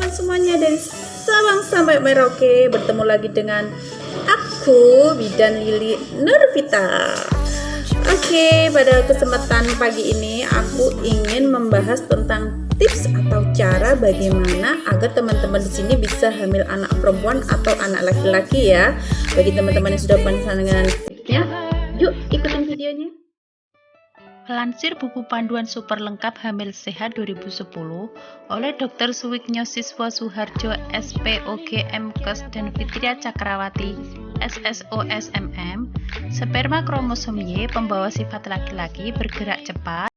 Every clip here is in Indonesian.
teman-teman semuanya dari Sabang sampai Merauke. Bertemu lagi dengan aku, Bidan Lili Nurvita. Oke, pada kesempatan pagi ini aku ingin membahas tentang tips atau cara bagaimana agar teman-teman di sini bisa hamil anak perempuan atau anak laki-laki ya. Bagi teman-teman yang sudah penasaran dengan tipsnya, yuk ikutin videonya. Melansir buku panduan super lengkap Hamil Sehat 2010 oleh Dr. Suwiknyo Siswa Suharjo SPOG MKes dan Fitria Cakrawati SSOSMM, sperma kromosom Y pembawa sifat laki-laki bergerak cepat,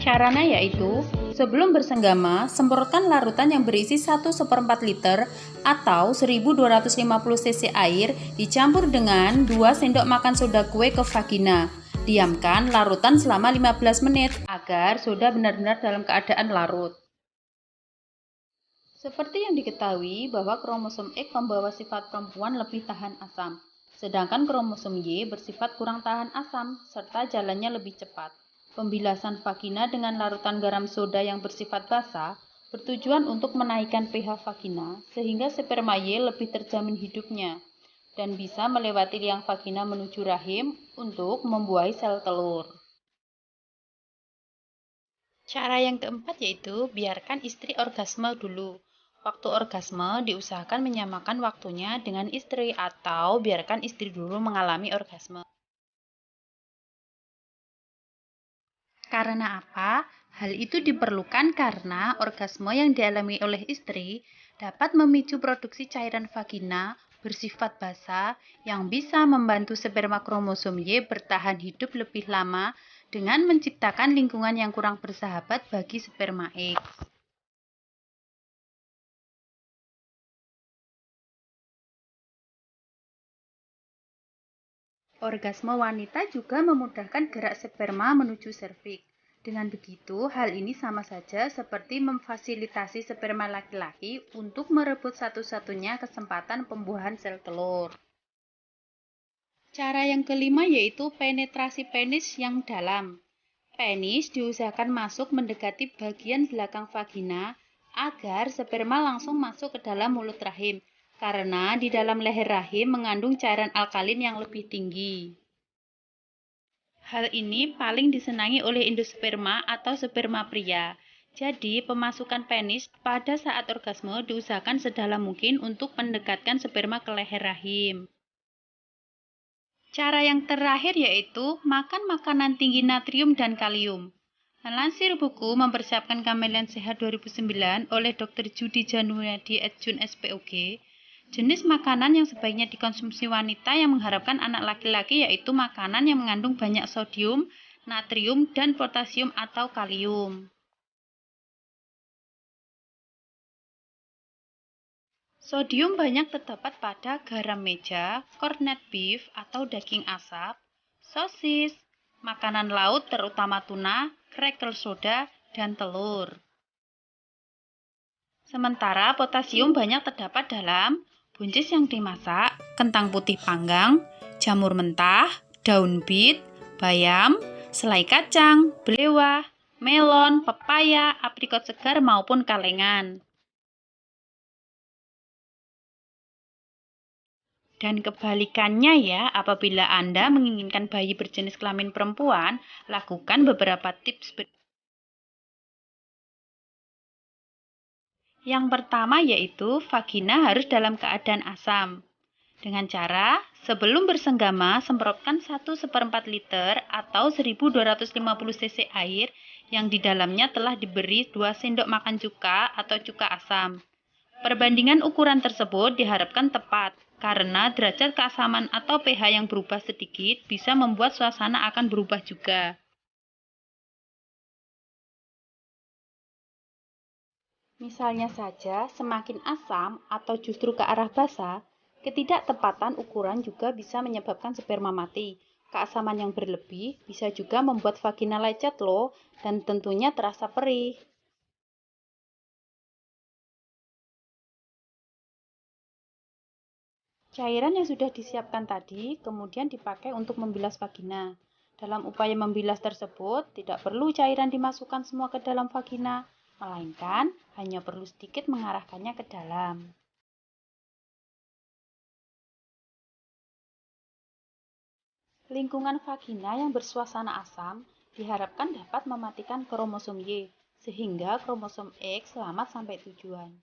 caranya yaitu sebelum bersenggama, semprotkan larutan yang berisi 1/4 liter atau 1250 cc air dicampur dengan 2 sendok makan soda kue ke vagina. Diamkan larutan selama 15 menit agar soda benar-benar dalam keadaan larut. Seperti yang diketahui bahwa kromosom X membawa sifat perempuan lebih tahan asam, sedangkan kromosom Y bersifat kurang tahan asam serta jalannya lebih cepat. Pembilasan vagina dengan larutan garam soda yang bersifat basah bertujuan untuk menaikkan pH vagina sehingga sperma Y lebih terjamin hidupnya dan bisa melewati liang vagina menuju rahim untuk membuahi sel telur. Cara yang keempat yaitu biarkan istri orgasme dulu. Waktu orgasme diusahakan menyamakan waktunya dengan istri atau biarkan istri dulu mengalami orgasme. Karena apa? Hal itu diperlukan karena orgasme yang dialami oleh istri dapat memicu produksi cairan vagina bersifat basah yang bisa membantu sperma kromosom Y bertahan hidup lebih lama dengan menciptakan lingkungan yang kurang bersahabat bagi sperma X. Orgasme wanita juga memudahkan gerak sperma menuju serviks. Dengan begitu, hal ini sama saja seperti memfasilitasi sperma laki-laki untuk merebut satu-satunya kesempatan pembuahan sel telur. Cara yang kelima yaitu penetrasi penis yang dalam. Penis diusahakan masuk mendekati bagian belakang vagina agar sperma langsung masuk ke dalam mulut rahim, karena di dalam leher rahim mengandung cairan alkalin yang lebih tinggi. Hal ini paling disenangi oleh endosperma atau sperma pria. Jadi, pemasukan penis pada saat orgasme diusahakan sedalam mungkin untuk mendekatkan sperma ke leher rahim. Cara yang terakhir yaitu makan makanan tinggi natrium dan kalium. Melansir buku Mempersiapkan Kehamilan Sehat 2009 oleh Dr. Judy Januadi Adjun SPOG, jenis makanan yang sebaiknya dikonsumsi wanita yang mengharapkan anak laki-laki yaitu makanan yang mengandung banyak sodium, natrium, dan potasium atau kalium. Sodium banyak terdapat pada garam meja, corned beef atau daging asap, sosis, makanan laut terutama tuna, cracker soda, dan telur. Sementara potasium banyak terdapat dalam buncis yang dimasak, kentang putih panggang, jamur mentah, daun bit, bayam, selai kacang, belewah, melon, pepaya, aprikot segar maupun kalengan. Dan kebalikannya ya, apabila Anda menginginkan bayi berjenis kelamin perempuan, lakukan beberapa tips. Yang pertama yaitu vagina harus dalam keadaan asam. Dengan cara, sebelum bersenggama, semprotkan 1/4 liter atau 1250 cc air yang di dalamnya telah diberi 2 sendok makan cuka atau cuka asam. Perbandingan ukuran tersebut diharapkan tepat, karena derajat keasaman atau pH yang berubah sedikit bisa membuat suasana akan berubah juga. Misalnya saja, semakin asam atau justru ke arah basa, ketidaktepatan ukuran juga bisa menyebabkan sperma mati. Keasaman yang berlebih bisa juga membuat vagina lecet loh, dan tentunya terasa perih. Cairan yang sudah disiapkan tadi kemudian dipakai untuk membilas vagina. Dalam upaya membilas tersebut, tidak perlu cairan dimasukkan semua ke dalam vagina, melainkan hanya perlu sedikit mengarahkannya ke dalam. Lingkungan vagina yang bersuasana asam diharapkan dapat mematikan kromosom Y, sehingga kromosom X selamat sampai tujuan.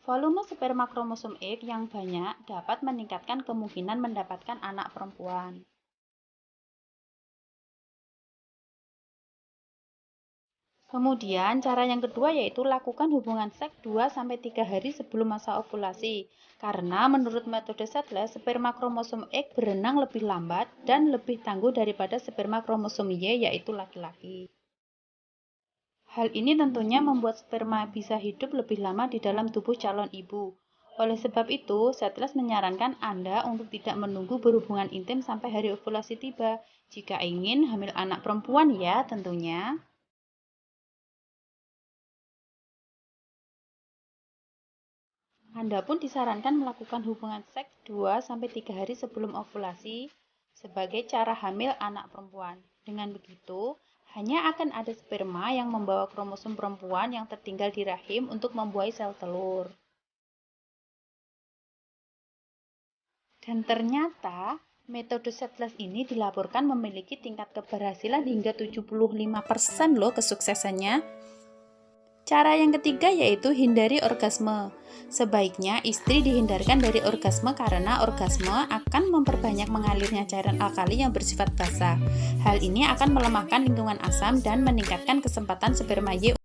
Volume sperma kromosom X yang banyak dapat meningkatkan kemungkinan mendapatkan anak perempuan. Kemudian, cara yang kedua yaitu lakukan hubungan seks 2-3 hari sebelum masa ovulasi. Karena menurut metode Sedlec, sperma kromosom X berenang lebih lambat dan lebih tangguh daripada sperma kromosom Y yaitu laki-laki. Hal ini tentunya membuat sperma bisa hidup lebih lama di dalam tubuh calon ibu. Oleh sebab itu, Sedlec menyarankan Anda untuk tidak menunggu berhubungan intim sampai hari ovulasi tiba. Jika ingin hamil anak perempuan ya tentunya. Anda pun disarankan melakukan hubungan seks 2-3 hari sebelum ovulasi sebagai cara hamil anak perempuan. Dengan begitu, hanya akan ada sperma yang membawa kromosom perempuan yang tertinggal di rahim untuk membuahi sel telur. Dan ternyata, metode Sedlec ini dilaporkan memiliki tingkat keberhasilan hingga 75% loh kesuksesannya. Cara yang ketiga yaitu hindari orgasme. Sebaiknya istri dihindarkan dari orgasme karena orgasme akan memperbanyak mengalirnya cairan alkali yang bersifat basa. Hal ini akan melemahkan lingkungan asam dan meningkatkan kesempatan sperma Y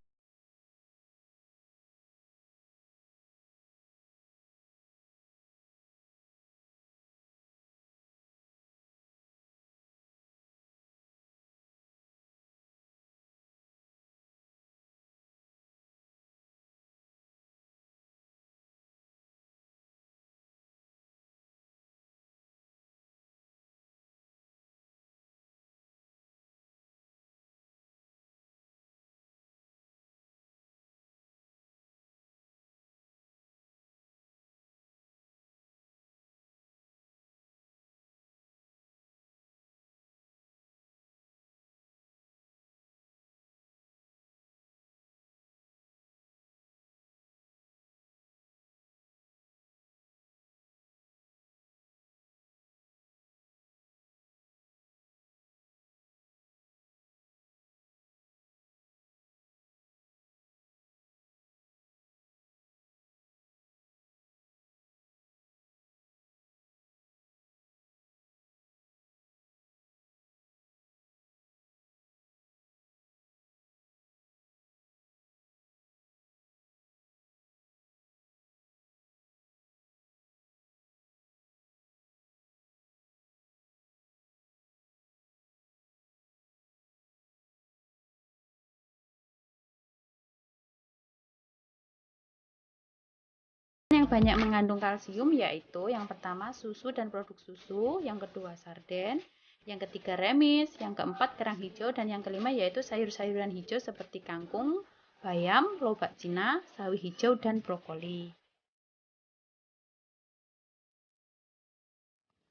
yang banyak mengandung kalsium yaitu yang pertama susu dan produk susu, yang kedua sarden, yang ketiga remis, yang keempat kerang hijau, dan yang kelima yaitu sayur-sayuran hijau seperti kangkung, bayam, lobak Cina, sawi hijau, dan brokoli.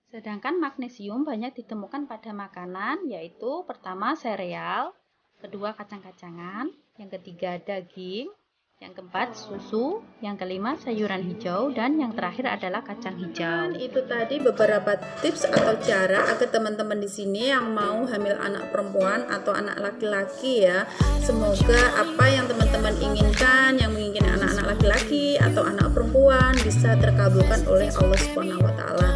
Sedangkan magnesium banyak ditemukan pada makanan yaitu pertama sereal, kedua kacang-kacangan, yang ketiga daging, yang keempat susu, yang kelima sayuran hijau, dan yang terakhir adalah kacang hijau. Itu tadi beberapa tips atau cara agar teman-teman di sini yang mau hamil anak perempuan atau anak laki-laki ya, semoga apa yang teman-teman inginkan, yang menginginkan anak-anak laki-laki atau anak perempuan bisa terkabulkan oleh Allah Subhanahu wa taala.